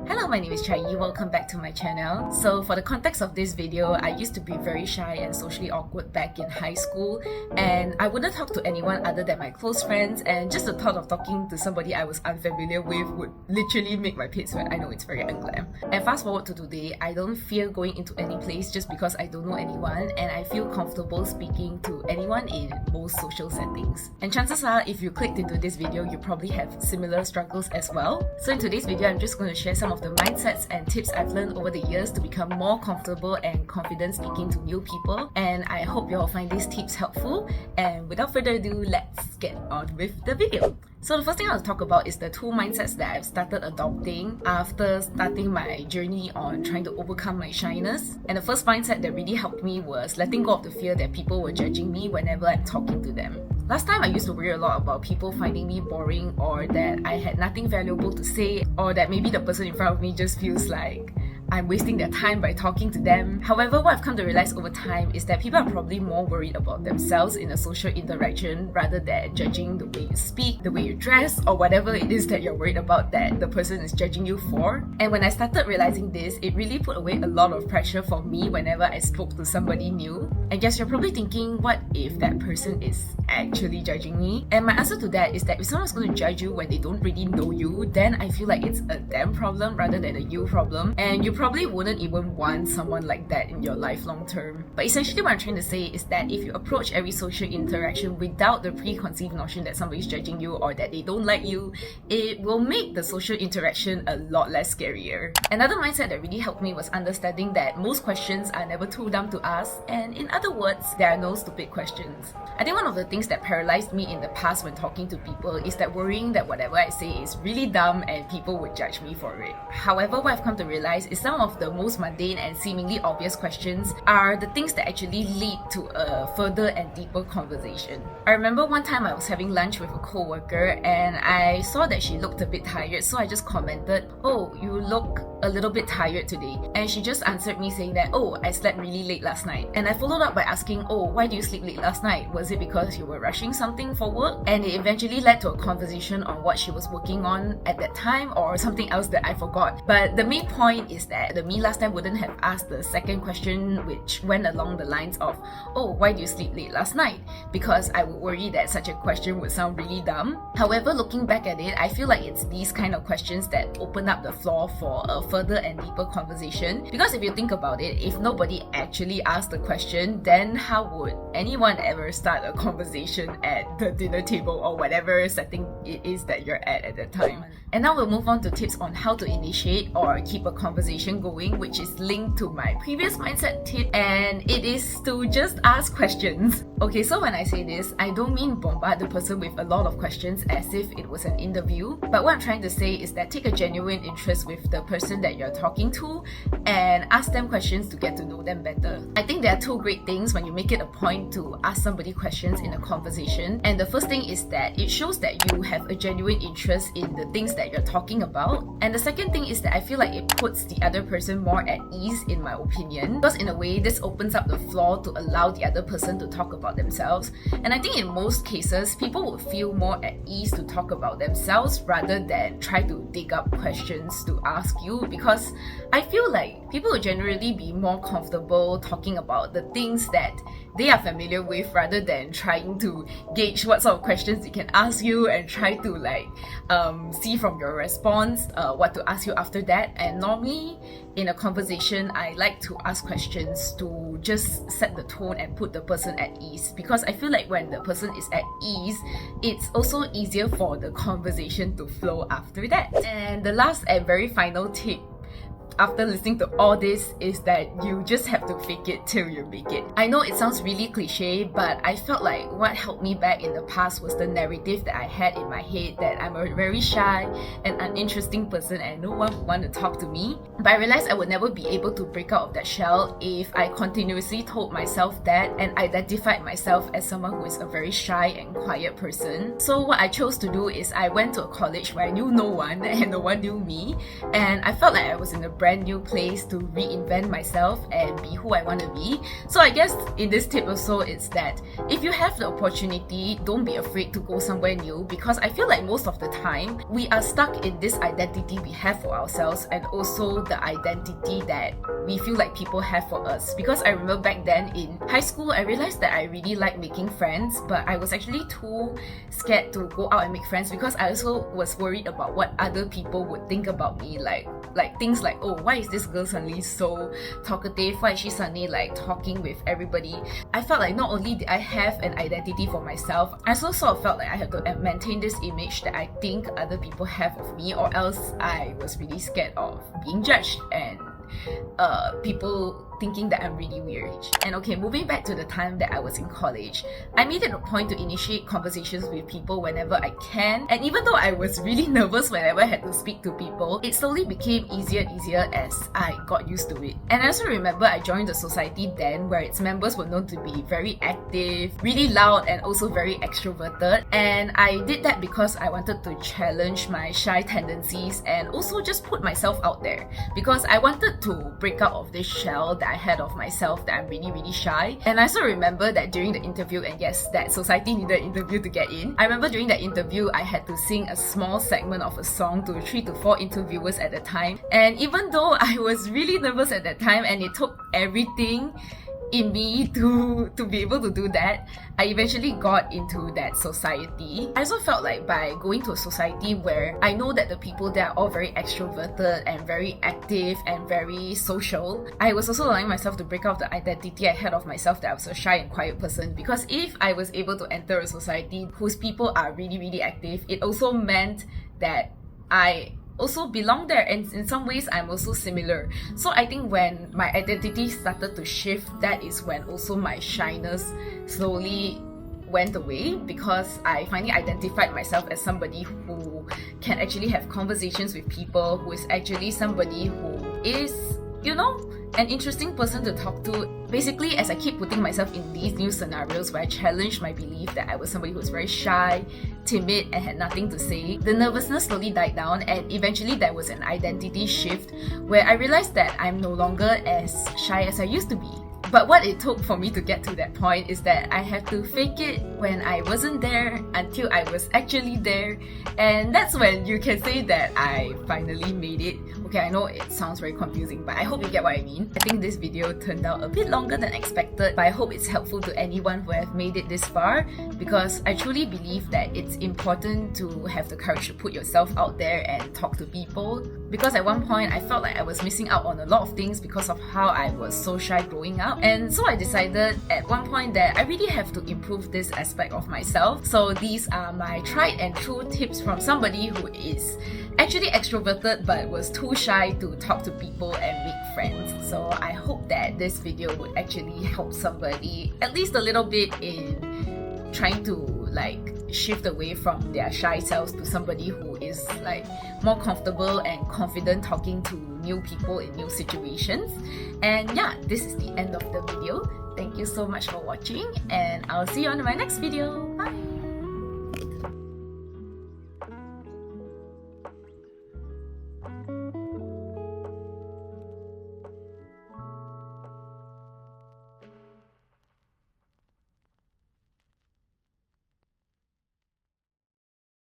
Hello, my name is Chai Yi. Welcome back to my channel. So for the context of this video, I used to be very shy and socially awkward back in high school, and I wouldn't talk to anyone other than my close friends, and just the thought of talking to somebody I was unfamiliar with would literally make my pit sweat. I know it's very unglam. And fast forward to today, I don't fear going into any place just because I don't know anyone, and I feel comfortable speaking to anyone in most social settings. And chances are, if you clicked into this video, you probably have similar struggles as well. So in today's video, I'm just going to share some of the mindsets and tips I've learned over the years to become more comfortable and confident speaking to new people, and I hope you all find these tips helpful. And without further ado, let's get on with the video. So the first thing I'll talk about is the two mindsets that I've started adopting after starting my journey on trying to overcome my shyness. And the first mindset that really helped me was letting go of the fear that people were judging me whenever I'm talking to them. Last time I used to worry a lot about people finding me boring, or that I had nothing valuable to say, or that maybe the person in front of me just feels like I'm wasting their time by talking to them. However, what I've come to realize over time is that people are probably more worried about themselves in a social interaction rather than judging the way you speak, the way you dress, or whatever it is that you're worried about that the person is judging you for. And when I started realizing this, it really put away a lot of pressure for me whenever I spoke to somebody new. I guess you're probably thinking, what if that person is actually judging me? And my answer to that is that if someone's going to judge you when they don't really know you, then I feel like it's a them problem rather than a you problem. And you probably wouldn't even want someone like that in your life long term. But essentially what I'm trying to say is that if you approach every social interaction without the preconceived notion that somebody's judging you or that they don't like you, it will make the social interaction a lot less scarier. Another mindset that really helped me was understanding that most questions are never too dumb to ask, and in other words, there are no stupid questions. I think one of the things that paralyzed me in the past when talking to people is that worrying that whatever I say is really dumb and people would judge me for it. However, what I've come to realize is some of the most mundane and seemingly obvious questions are the things that actually lead to a further and deeper conversation. I remember one time I was having lunch with a co-worker and I saw that she looked a bit tired, so I just commented, "Oh, you look a little bit tired today." And she just answered me saying that, "Oh, I slept really late last night." And I followed up by asking, "Oh, why do you sleep late last night? Was it because you were rushing something for work?" And it eventually led to a conversation on what she was working on at that time or something else that I forgot. But the main point is that the me last time wouldn't have asked the second question, which went along the lines of, "Oh, why do you sleep late last night?" because I would worry that such a question would sound really dumb. However, looking back at it, I feel like it's these kind of questions that open up the floor for a further and deeper conversation. Because if you think about it, if nobody actually asked the question, then how would anyone ever start a conversation at the dinner table or whatever setting it is that you're at that time? And now we'll move on to tips on how to initiate or keep a conversation going, which is linked to my previous mindset tip, and it is to just ask questions. Okay, so when I say this, I don't mean bombard the person with a lot of questions as if it was an interview, but what I'm trying to say is that take a genuine interest with the person that you're talking to and ask them questions to get to know them better. I think there are two great things when you make it a point to ask somebody questions in a conversation, and the first thing is that it shows that you have a genuine interest in the things that you're talking about, and the second thing is that I feel like it puts the other person more at ease, in my opinion, because in a way this opens up the floor to allow the other person to talk about themselves. And I think in most cases people would feel more at ease to talk about themselves rather than try to dig up questions to ask you, because I feel like people would generally be more comfortable talking about the things that they are familiar with rather than trying to gauge what sort of questions they can ask you and try to see from your response what to ask you after that. And normally in a conversation, I like to ask questions to just set the tone and put the person at ease, because I feel like when the person is at ease, it's also easier for the conversation to flow after that. And the last and very final tip after listening to all this is that you just have to fake it till you make it. I know it sounds really cliche, but I felt like what held me back in the past was the narrative that I had in my head that I'm a very shy and uninteresting person and no one would want to talk to me. But I realized I would never be able to break out of that shell if I continuously told myself that and identified myself as someone who is a very shy and quiet person. So what I chose to do is I went to a college where I knew no one and no one knew me, and I felt like I was in a brand new place to reinvent myself and be who I want to be. So I guess in this tip also, it's that if you have the opportunity, don't be afraid to go somewhere new, because I feel like most of the time we are stuck in this identity we have for ourselves and also the identity that we feel like people have for us. Because I remember back then in high school, I realized that I really like making friends, but I was actually too scared to go out and make friends because I also was worried about what other people would think about me, like things like, oh, why is this girl suddenly so talkative? Why is she suddenly like talking with everybody? I felt like not only did I have an identity for myself, I also sort of felt like I had to maintain this image that I think other people have of me, or else I was really scared of being judged and people thinking that I'm really weird. And okay, moving back to the time that I was in college, I made it a point to initiate conversations with people whenever I can. And even though I was really nervous whenever I had to speak to people, it slowly became easier and easier as I got used to it. And I also remember I joined the society then where its members were known to be very active, really loud, and also very extroverted. And I did that because I wanted to challenge my shy tendencies and also just put myself out there, because I wanted to break out of this shell that I had of myself that I'm really, really shy. And I also remember that during the interview, and yes, that society needed an interview to get in, I remember during that interview I had to sing a small segment of a song to 3 to 4 interviewers at the time. And even though I was really nervous at that time and it took everything in me to be able to do that, I eventually got into that society. I also felt like by going to a society where I know that the people there are all very extroverted and very active and very social, I was also allowing myself to break out the identity I had of myself that I was a shy and quiet person. Because if I was able to enter a society whose people are really, really active, it also meant that I also belong there, and in some ways I'm also similar. So I think when my identity started to shift, that is when also my shyness slowly went away, because I finally identified myself as somebody who can actually have conversations with people, who is actually somebody who is, you know, an interesting person to talk to. Basically, as I keep putting myself in these new scenarios where I challenged my belief that I was somebody who was very shy, timid, and had nothing to say, the nervousness slowly died down, and eventually there was an identity shift where I realized that I'm no longer as shy as I used to be. But what it took for me to get to that point is that I had to fake it when I wasn't there until I was actually there. And that's when you can say that I finally made it. Okay, I know it sounds very confusing, but I hope you get what I mean. I think this video turned out a bit longer than expected, but I hope it's helpful to anyone who have made it this far, because I truly believe that it's important to have the courage to put yourself out there and talk to people. Because at one point I felt like I was missing out on a lot of things because of how I was so shy growing up. And so I decided at one point that I really have to improve this aspect of myself. So these are my tried and true tips from somebody who is actually extroverted but was too shy to talk to people and make friends. So I hope that this video would actually help somebody at least a little bit in trying to like shift away from their shy selves to somebody who is like more comfortable and confident talking to new people in new situations. And yeah, this is the end of the video. Thank you so much for watching, and I'll see you on my next video.